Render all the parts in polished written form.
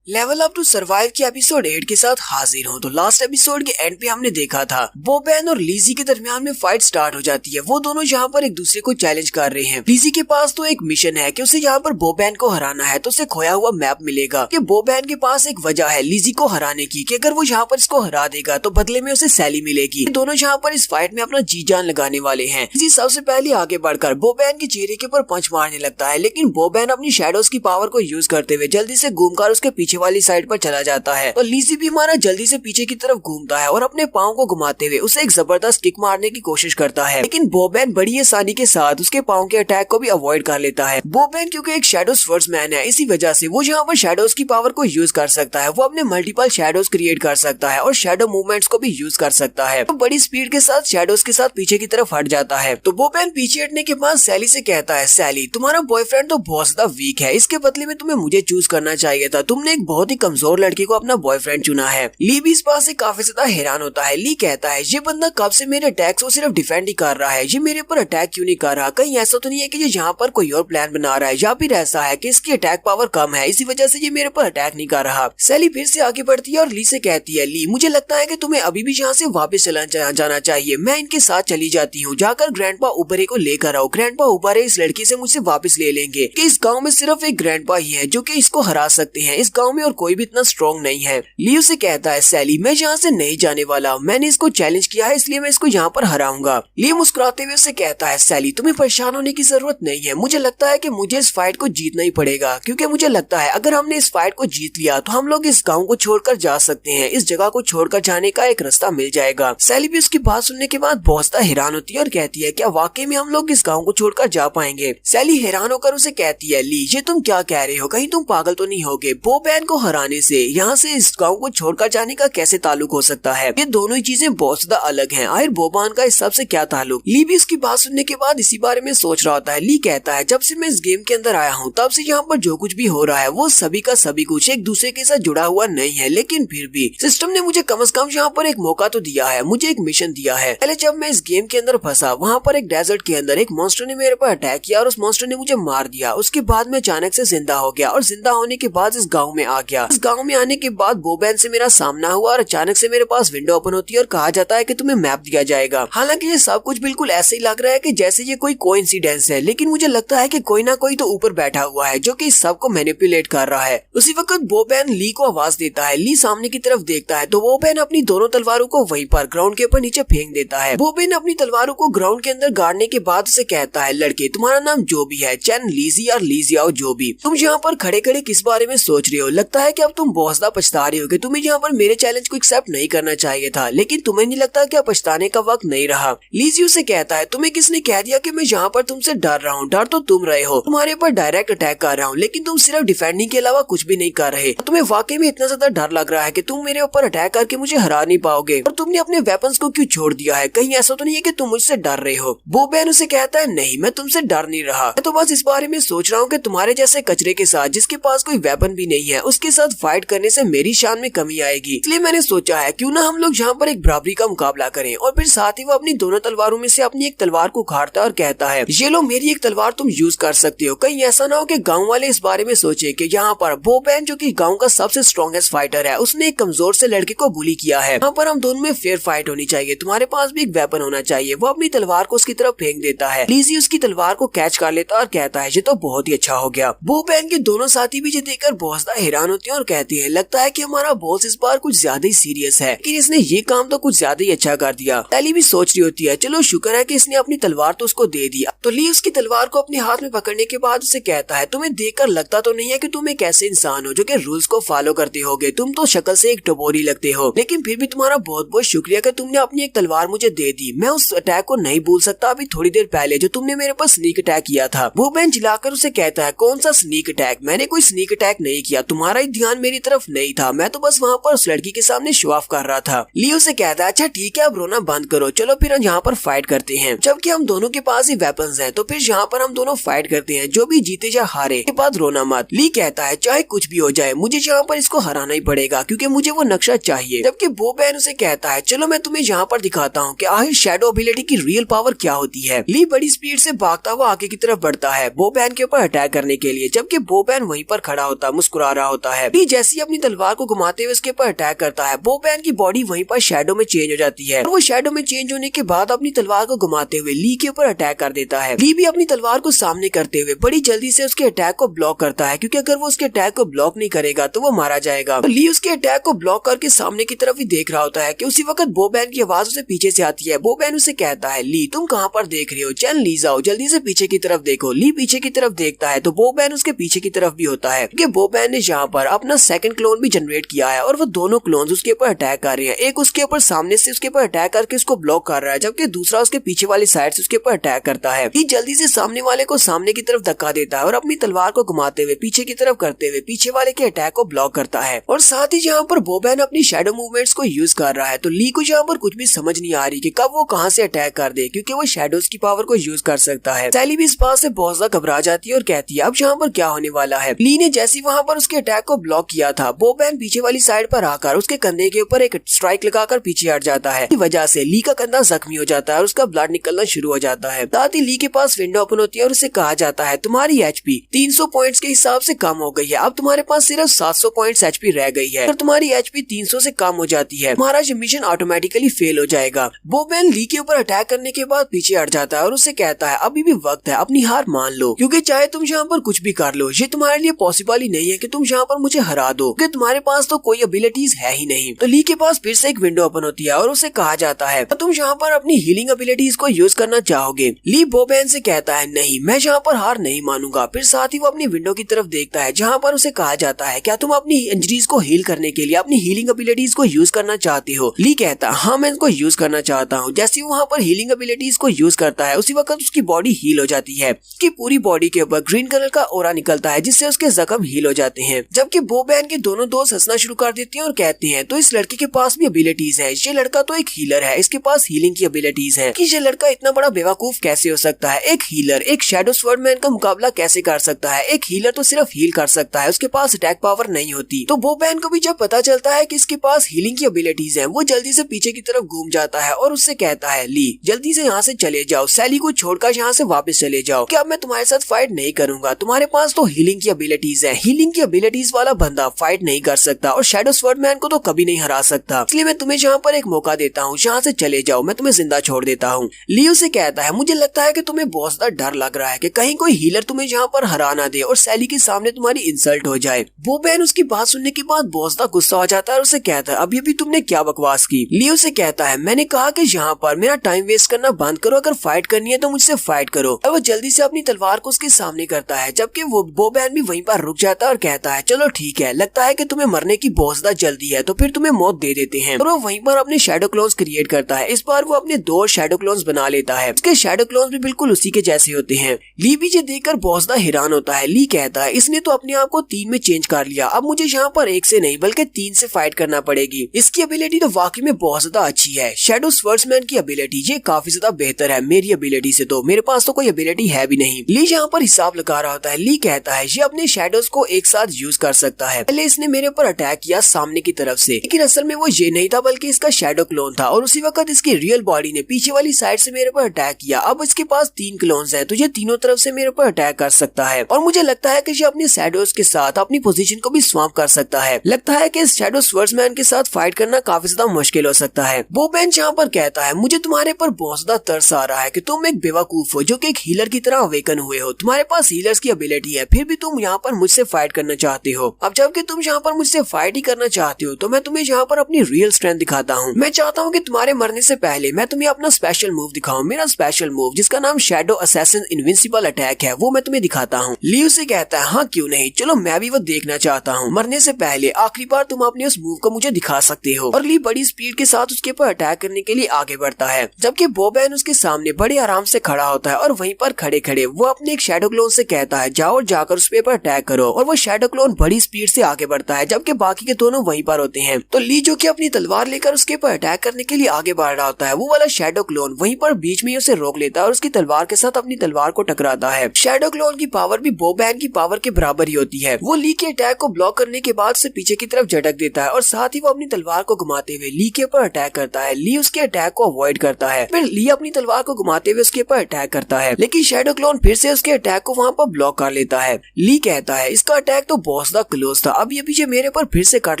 Level up to survive के episode 8 के साथ हाजिर हूँ। तो लास्ट एपिसोड के एंड पे हमने देखा था बोबैन और लीजी के दरमियान में फाइट स्टार्ट हो जाती है। वो दोनों यहाँ पर एक दूसरे को चैलेंज कर रहे हैं। लीजी के पास तो एक मिशन है कि उसे यहाँ पर बोबैन को हराना है, तो उसे खोया हुआ मैप मिलेगा कि बोबैन के पास एक वजह है लीजी को हराने की कि अगर वो यहाँ पर इसको हरा देगा तो बदले में उसे सैली मिलेगी। दोनों यहाँ पर इस फाइट में अपना जी जान लगाने वाले हैं। लीजी सबसे पहले आगे बढ़कर बोबैन के चेहरे के ऊपर पंच मारने लगता है, लेकिन बोबैन अपनी शैडोज की पावर को यूज करते हुए जल्दी से घूमकर उसके पीछे वाली साइड पर चला जाता है। तो लीजी भी हमारा जल्दी से पीछे की तरफ घूमता है और अपने पाँव को घुमाते हुए उसे एक जबरदस्त किक मारने की कोशिश करता है, लेकिन बोबैन बड़ी आसानी के साथ उसके पाँव के अटैक को भी अवॉइड कर लेता है। बोबैन क्योंकि एक शैडो स्वर्ड्समैन है, इसी वजह से वो यहाँ पर शैडोज की पावर को यूज कर सकता है। वो अपने मल्टीपल शैडोज क्रिएट कर सकता है और शैडो मूवमेंट्स को भी यूज कर सकता है। तो बड़ी स्पीड के साथ शैडोज के साथ पीछे की तरफ हट जाता है। तो बोबैन पीछे हटने के बाद सैली से कहता है, सैली तुम्हारा बॉयफ्रेंड तो बहुत ज्यादा वीक है, इसके बदले में तुम्हें मुझे चूज करना चाहिए था। तुमने एक बहुत ही कमजोर लड़के को अपना बॉयफ्रेंड चुना है। ली भी इस बात से काफी ज्यादा हैरान होता है। ली कहता है, ये बंदा कब से मेरे अटैक को सिर्फ डिफेंड ही कर रहा है, ये मेरे पर अटैक क्यों नहीं कर रहा? कहीं ऐसा तो नहीं है कि ये यहाँ पर कोई और प्लान बना रहा है, या फिर ऐसा है कि इसकी अटैक पावर कम है, इसी वजह से ये मेरे पर अटैक नहीं कर रहा। सैली फिर से आगे बढ़ती है और ली से कहती है, ली मुझे लगता है कि तुम्हें अभी भी यहाँ से वापस चला जाना चाहिए। मैं इनके साथ चली जाती हूँ, जाकर ग्रैंडपा उबरे को लेकर आओ। ग्रैंडपा उबरे इस लड़की से मुझसे वापस ले लेंगे कि इस गाँव में सिर्फ एक ग्रैंडपा ही है जो कि इसको हरा सकते हैं। इस गाँव में और कोई भी इतना स्ट्रॉन्ग नहीं है। ली उसे कहता है, सैली मैं यहाँ से नहीं जाने वाला, मैंने इसको चैलेंज किया है इसलिए मैं इसको यहाँ पर हराऊंगा। ली मुस्कुराते हुए उसे कहता है, सैली तुम्हें परेशान होने की जरूरत नहीं है, मुझे लगता है कि मुझे इस फाइट को जीतना ही पड़ेगा, क्योंकि मुझे लगता है अगर हमने इस फाइट को जीत लिया तो हम लोग इस गाँव को छोड़कर जा सकते हैं, इस जगह को छोड़कर जाने का एक रास्ता मिल जाएगा। सैली भी उसकी बात सुनने के बाद बहुत ज्यादा हैरान होती है और कहती है, क्या वाकई में हम लोग इस गाँव को छोड़कर जा पाएंगे? सैली हैरान होकर उसे कहती है, ली ये तुम क्या कह रहे हो, कहीं तुम पागल तो नहीं होगे? बोबैन को हराने से यहाँ से इस गाँव को छोड़कर जाने का कैसे ताल्लुक हो सकता है? ये दोनों ही चीजें बहुत ज्यादा अलग हैं। आखिर बोबैन का इस सब से क्या ताल्लुक? ली भी उसकी बात सुनने के बाद इसी बारे में सोच रहा होता है। ली कहता है, जब से मैं इस गेम के अंदर आया हूँ तब से यहाँ पर जो कुछ भी हो रहा है वो सभी का सभी कुछ एक दूसरे के साथ जुड़ा हुआ नहीं है, लेकिन फिर भी सिस्टम ने मुझे कम से कम यहाँ पर एक मौका तो दिया है, मुझे एक मिशन दिया है। पहले जब मैं इस गेम के अंदर फंसा, वहाँ पर एक डेजर्ट के अंदर एक मॉन्स्टर ने मेरे पर अटैक किया और उस मॉन्स्टर ने मुझे मार दिया। उसके बाद मैं अचानक से जिंदा हो गया और जिंदा होने के बाद इस गाँव में आ गया। इस गाँव में आने के बाद बोबैन से मेरा सामना हुआ और अचानक से मेरे पास विंडो ओपन होती है और कहा जाता है कि तुम्हें मैप दिया जाएगा। हालांकि ये सब कुछ बिल्कुल ऐसे ही लग रहा है कि जैसे ये कोई कोइंसिडेंस है, लेकिन मुझे लगता है कि कोई ना कोई तो ऊपर बैठा हुआ है जो कि इस सब को मैनिपुलेट कर रहा है। उसी वक्त बोबैन ली को आवाज देता है। ली सामने की तरफ देखता है तो बोबैन अपनी दोनों तलवारों को वहीं पर ग्राउंड के ऊपर नीचे फेंक देता है। बोबैन अपनी तलवारों को ग्राउंड के अंदर गाड़ने के बाद उसे कहता है, लड़के तुम्हारा नाम जो भी है, चैन लीजी और लीजियाओ जो भी, तुम यहाँ पर खड़े खड़े किस बारे में सोच रहे हो? लगता है कि अब तुम बहुत ज्यादा पछता रहे हो कि तुम्हें यहाँ पर मेरे चैलेंज को एक्सेप्ट नहीं करना चाहिए था, लेकिन तुम्हें नहीं लगता कि पछताने का वक्त नहीं रहा? लीजी उसे कहता है, तुम्हें किसने कह दिया कि मैं यहाँ पर तुमसे डर रहा हूँ? डर तो तुम रहे हो, तुम्हारे ऊपर डायरेक्ट अटैक कर रहा हूँ, लेकिन तुम सिर्फ डिफेंडिंग के अलावा कुछ भी नहीं कर रहे। तुम्हें वाकई में इतना ज्यादा डर लग रहा है कि तुम मेरे ऊपर अटैक करके मुझे हरा नहीं पाओगे, और तुमने अपने वेपन्स को क्यों छोड़ दिया है? कहीं ऐसा तो नहीं है कि तुम मुझसे डर रहे हो? बोबैन उसे कहता है, नहीं मैं तुमसे डर नहीं रहा, मैं तो बस इस बारे में सोच रहा हूँ कि तुम्हारे जैसे कचरे के साथ जिसके पास कोई वेपन भी नहीं है उसके साथ फाइट करने से मेरी शान में कमी आएगी, इसलिए मैंने सोचा है क्यों ना हम लोग यहाँ पर एक बराबरी का मुकाबला करें। और फिर साथ ही वो अपनी दोनों तलवारों में से अपनी एक तलवार को उखाड़ता है और कहता है, ये लो मेरी एक तलवार तुम यूज कर सकते हो। कहीं ऐसा ना हो कि गांव वाले इस बारे में सोचे कि यहाँ पर बोबैन जो कि गांव का सबसे स्ट्रॉन्गेस्ट फाइटर है, उसने एक कमजोर से लड़के को बुली किया है। यहाँ पर हम दोनों में फेयर फाइट होनी चाहिए, तुम्हारे पास भी एक वेपन होना चाहिए। वो अपनी तलवार को उसकी तरफ फेंक देता है। लीजी उसकी तलवार को कैच कर लेता और कहता है, ये तो बहुत ही अच्छा हो गया। बोबैन के दोनों साथी भी ये देखकर बहुत ज्यादा हैरान होते हैं और कहते हैं, लगता है कि हमारा बॉस इस बार कुछ ज्यादा ही सीरियस है, कि इसने ये काम तो कुछ ज्यादा ही अच्छा कर दिया। सैली भी सोच रही होती है, चलो शुक्र है कि इसने अपनी तलवार तो उसको दे दिया। तो ली उसकी तलवार को अपने हाथ में पकड़ने के बाद उसे कहता है, तुम्हें देखकर लगता तो नहीं है कि तुम एक ऐसे इंसान हो जो कि रूल्स को फॉलो करते होगे, तुम तो शक्ल से एक टबोरी लगते हो, लेकिन फिर भी तुम्हारा बहुत बहुत शुक्रिया कि तुमने अपनी एक तलवार मुझे दे दी। मैं उस अटैक को नहीं भूल सकता अभी थोड़ी देर पहले जो तुमने मेरे पर स्नीक अटैक किया था। बोबैन चिल्लाकर उसे कहता है, कौन सा स्नीक अटैक? मैंने कोई स्नीक अटैक नहीं किया, तुम्हारा ही ध्यान मेरी तरफ नहीं था, मैं तो बस वहाँ पर उस लड़की के सामने शो ऑफ कर रहा था। ली उसे कहता है, अच्छा ठीक है अब रोना बंद करो, चलो फिर हम यहाँ पर फाइट करते हैं। जबकि हम दोनों के पास ही वेपन्स हैं, तो फिर यहाँ पर हम दोनों फाइट करते हैं, जो भी जीते या हारे के बाद रोना मत। ली कहता है, चाहे कुछ भी हो जाए मुझे यहाँ पर इसको हराना ही पड़ेगा, क्योंकि मुझे वो नक्शा चाहिए। जबकि बोबैन उसे कहता है, चलो मैं तुम्हें यहाँ पर दिखाता हूँ कि आखिर शैडो एबिलिटी की रियल पावर क्या होती है। ली बड़ी स्पीड से भागता हुआ आगे की तरफ बढ़ता है बोबैन के ऊपर अटैक करने के लिए, जबकि बोबैन वहीं पर खड़ा होता मुस्कुरा रहा होता है। ली जैसे ही अपनी तलवार को घुमाते हुए उसके ऊपर अटैक करता है, बो बैन की बॉडी वहीं पर शैडो में चेंज हो जाती है और वो शैडो में चेंज होने के बाद अपनी तलवार को घुमाते हुए ली के ऊपर अटैक कर देता है। ली भी अपनी तलवार को सामने करते हुए बड़ी जल्दी से उसके अटैक को ब्लॉक करता है, क्योंकि अगर वो उसके अटैक को ब्लॉक नहीं करेगा तो वो मारा जाएगा। तो ली उसके अटैक को ब्लॉक करके सामने की तरफ ही देख रहा होता है कि उसी वक्त बो बैन की आवाज उसे पीछे से आती है। बो बैन उसे कहता है, ली तुम कहाँ पर देख रहे हो, चल ली जाओ जल्दी से पीछे की तरफ देखो। ली पीछे की तरफ देखता है तो बो बैन उसके पीछे की तरफ भी होता है, क्योंकि बो बैन ने यहाँ पर अपना सेकंड क्लोन भी जनरेट किया है और वो दोनों क्लोन्स उसके ऊपर अटैक कर रहे हैं। एक उसके ऊपर सामने से उसके ऊपर अटैक करके उसको ब्लॉक कर रहा है, जबकि दूसरा उसके पीछे वाली साइड से उसके ऊपर अटैक करता है। ये जल्दी से सामने वाले को सामने की तरफ धक्का देता है और अपनी तलवार को घुमाते हुए पीछे की तरफ करते हुए पीछे वाले के अटैक को ब्लॉक करता है। और साथ ही जहाँ पर बो बैन अपनी शैडो मूवमेंट्स को यूज कर रहा है, तो ली को यहाँ पर कुछ भी समझ नहीं आ रही कि कब वो कहाँ से अटैक कर दे, क्योंकि वो शैडोज की पावर को यूज कर सकता है। सैली भी इस बात से बहुत ज्यादा घबरा जाती है और कहती है अब यहाँ पर क्या होने वाला है। ली ने जैसे वहाँ पर उसके अटैक को ब्लॉक किया था, बो बैन पीछे वाली साइड पर आकर उसके कंधे के ऊपर एक स्ट्राइक लगाकर पीछे हट जाता है। इस वजह से ली का कंधा जख्मी हो जाता है और उसका ब्लड निकलना शुरू हो जाता है। साथ ही ली के पास विंडो ओपन होती है और उसे कहा जाता है तुम्हारी एचपी 300 पॉइंट्स के हिसाब से कम हो गई है, अब तुम्हारे पास सिर्फ 700 पॉइंट्स एचपी रह गई है। अगर तुम्हारी एचपी 300 से कम हो जाती है तुम्हारा मिशन ऑटोमेटिकली फेल हो जाएगा। बो बैन ली के ऊपर अटैक करने के बाद पीछे हट जाता है और उसे कहता है अभी भी वक्त है, अपनी हार मान लो, क्योंकि चाहे तुम यहाँ पर कुछ भी कर लो ये तुम्हारे लिए पॉसिबल ही नहीं है कि तुम यहाँ पर मुझे हरा दो, क्योंकि तुम्हारे पास तो कोई एबिलिटीज है ही नहीं। तो ली के पास फिर से एक विंडो ओपन होती है और उसे कहा जाता है तुम यहाँ पर अपनी हीलिंग एबिलिटीज को यूज करना चाहोगे। ली बो बैन से कहता है नहीं, मैं यहाँ पर हार नहीं मानूंगा। फिर साथ ही वो अपनी विंडो की तरफ देखता है जहाँ पर उसे कहा जाता है क्या तुम अपनी इंजरीज को हील करने के लिए अपनी हीलिंग एबिलिटीज को यूज करना चाहते हो। ली कहता है हाँ मैं इनको यूज करना चाहता हूँ। जैसे ही वहाँ पर हीलिंग एबिलिटीज को यूज करता है उसी वक्त उसकी बॉडी हील हो जाती है। उसकी पूरी बॉडी के ऊपर ग्रीन कलर का ओरा निकलता है जिससे उसके जख्म हील हो जाते हैं। जबकि बो बैन के दोनों दोस्त हंसना शुरू कर देते हैं और कहते हैं तो इस लड़के के पास भी एबिलिटीज है, ये लड़का तो एक हीलर है, इसके पास हीलिंग की एबिलिटीज है, कि ये लड़का इतना बड़ा बेवकूफ कैसे हो सकता है। एक हीलर एक शैडो स्वॉर्डमैन का मुकाबला कैसे कर सकता है, एक हीलर तो सिर्फ हील कर सकता है, उसके पास अटैक पावर नहीं होती। तो बो बैन को भी जब पता चलता है कि इसके पास हीलिंग की एबिलिटीज है, वो जल्दी से पीछे की तरफ घूम जाता है और उससे कहता है ली जल्दी से यहाँ से चले जाओ, सैली को छोड़कर यहाँ से वापस चले जाओ, क्या मैं तुम्हारे साथ फाइट नहीं करूंगा, तुम्हारे पास तो हीलिंग की एबिलिटीज है, हीलिंग की एबिलिटीज वाला बंदा फाइट नहीं कर सकता और शैडो स्वॉर्डमैन को तो कभी नहीं हरा सकता, इसलिए मैं तुम्हें यहाँ पर एक मौका देता हूँ, यहाँ से चले जाओ, मैं तुम्हें जिंदा छोड़ देता हूँ। ली उसे कहता है मुझे लगता है कि तुम्हें बहुत ज्यादा डर लग रहा है कि कहीं कोई हीलर तुम्हें यहाँ पर हरा ना दे और सैली के सामने तुम्हारी इंसल्ट हो जाए। बो बैन उसकी बात सुनने के बाद बहुत ज्यादा गुस्सा हो जाता है और उसे कहता है अभी अभी तुमने क्या बकवास की। ली उसे कहता है मैंने कहा कि यहाँ पर मेरा टाइम वेस्ट करना बंद करो, अगर फाइट करनी है तो मुझसे फाइट करो। और वो जल्दी से अपनी तलवार को उसके सामने करता है, जबकि वो बो बैन भी वहीं पर रुक जाता है और कहता है चलो ठीक है, लगता है कि तुम्हें मरने की बहुत ज्यादा जल्दी है तो फिर तुम्हें मौत दे देते हैं। और वो वहीं पर अपने शैडो क्लोन्स क्रिएट करता है। इस बार वो अपने 2 शैडो क्लोन्स बना लेता है, उसके शैडो क्लोन्स भी बिल्कुल उसी के जैसे होते हैं। ली भी ये देखकर बहुत ज्यादा हैरान होता है। ली कहता है इसने तो अपने आप को 3 में चेंज कर लिया, अब मुझे यहाँ पर 1 से नहीं बल्कि 3 से फाइट करना पड़ेगी। इसकी एबिलिटी तो वाकई में बहुत ज्यादा अच्छी है। शैडो स्वॉर्ड्समैन की एबिलिटी ये काफी ज्यादा बेहतर है मेरी एबिलिटी से, तो मेरे पास तो कोई एबिलिटी है भी नहीं। ली यहाँ पर हिसाब लगा रहा होता है। ली कहता है ये अपने शैडोज को एक साथ यूज कर सकता है। पहले इसने मेरे ऊपर अटैक किया सामने की तरफ से, लेकिन असल में वो ये नहीं था बल्कि इसका शैडो क्लोन था और उसी वक्त इसकी रियल बॉडी ने पीछे वाली साइड से मेरे ऊपर अटैक किया। अब इसके पास 3 क्लोन्स हैं तो ये तीनों तरफ से मेरे ऊपर अटैक कर सकता है और मुझे लगता है कि ये अपने शैडोज के साथ अपनी पोजीशन को भी स्वैप कर सकता है। लगता है कि इस शैडो स्वॉर्ड्समैन के साथ फाइट करना काफी ज्यादा मुश्किल हो सकता है। बो बैन यहाँ पर कहता है मुझे तुम्हारे पर बहुत ज्यादा तरस आ रहा है कि तुम एक बेवकूफ हो जो कि एक हीलर की तरह अवेकन हुए हो, तुम्हारे पास हीलर्स की एबिलिटी है, फिर भी तुम यहाँ पर मुझसे फाइट करना चाहते हो। अब जबकि तुम यहाँ पर मुझसे फाइट ही करना चाहते हो तो मैं तुम्हें यहाँ पर अपनी रियल स्ट्रेंथ दिखाता हूँ। मैं चाहता हूँ कि तुम्हारे मरने से पहले मैं तुम्हें अपना स्पेशल मूव दिखाऊं, मेरा स्पेशल मूव जिसका नाम शैडो असैसिन इनविंसिबल अटैक है, वो मैं तुम्हें दिखाता हूँ। ली उसे कहता है हाँ क्यों नहीं, चलो मैं भी वो देखना चाहता हूँ, मरने से पहले आखिरी बार तुम अपने उस मूव को मुझे दिखा सकते हो। और ली बड़ी स्पीड के साथ उसके ऊपर अटैक करने के लिए आगे बढ़ता है, जबकि बो बैन उसके सामने बड़े आराम से खड़ा होता है और वहीं पर खड़े खड़े वो अपने एक शैडो क्लोन से कहता है जाओ और जाकर उस पर अटैक करो। और वो शैडो क्लोन बड़ी स्पीड से आगे बढ़ता है जबकि बाकी के दोनों वहीं पर होते हैं। तो ली जो कि अपनी तलवार लेकर उसके ऊपर अटैक करने के लिए आगे बढ़ रहा होता है, वो वाला शैडो क्लोन वहीं पर बीच में उसे रोक लेता है और उसकी तलवार के साथ अपनी तलवार को टकराता है। शैडो क्लोन की पावर भी बो बैन की पावर के बराबर ही होती है। वो ली के अटैक को ब्लॉक करने के बाद से पीछे की तरफ झटक देता है और साथ ही वो अपनी तलवार को घुमाते हुए ली के ऊपर अटैक करता है। ली उसके अटैक को अवॉइड करता है, फिर ली अपनी तलवार को घुमाते हुए उसके ऊपर अटैक करता है, लेकिन शैडो क्लोन फिर से उसके अटैक को वहाँ पर ब्लॉक कर लेता है। ली कहता है इसका अटैक तो बहुत बहुत ज्यादा क्लोज था। अभी अभी मेरे पर फिर से कट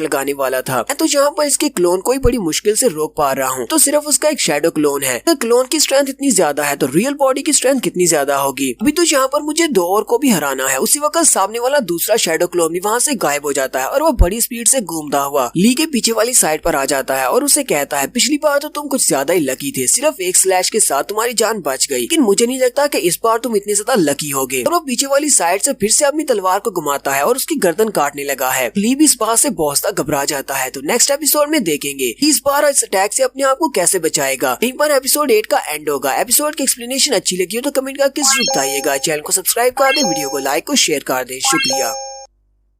लगाने वाला था। तो जहाँ पर इसके क्लोन को ही बड़ी मुश्किल से रोक पा रहा हूँ। तो सिर्फ उसका एक शैडो क्लोन है। तो क्लोन की स्ट्रेंथ इतनी ज्यादा है तो रियल बॉडी की स्ट्रेंथ कितनी ज्यादा होगी। अभी तो जहाँ पर मुझे 2 और को भी हराना है। उसी वक्त सामने वाला दूसरा शैडो क्लोन भी वहाँ से गायब हो जाता है और वो बड़ी स्पीड से घूमता हुआ ली के पीछे वाली साइड पर आ जाता है और उसे कहता है, पिछली बार तो तुम कुछ ज्यादा ही लकी थे, सिर्फ एक स्लैश के साथ तुम्हारी जान बच गई, लेकिन मुझे नहीं लगता कि इस बार तुम इतने ज्यादा लकी होगे। और वो पीछे वाली साइड से फिर से अपनी तलवार को घुमाता है और उसकी गर्दन काटने लगा है। ली भी इस बात से बहुत ज्यादा घबरा जाता है। तो नेक्स्ट एपिसोड में देखेंगे इस बार इस अटैक से अपने आप को कैसे बचाएगा। यहीं पर एपिसोड 8 का एंड होगा। एपिसोड की एक्सप्लेनेशन अच्छी लगी हो तो कमेंट करके जरूर बताइएगा। चैनल को सब्सक्राइब कर दे, वीडियो को लाइक और शेयर कर दे। शुक्रिया।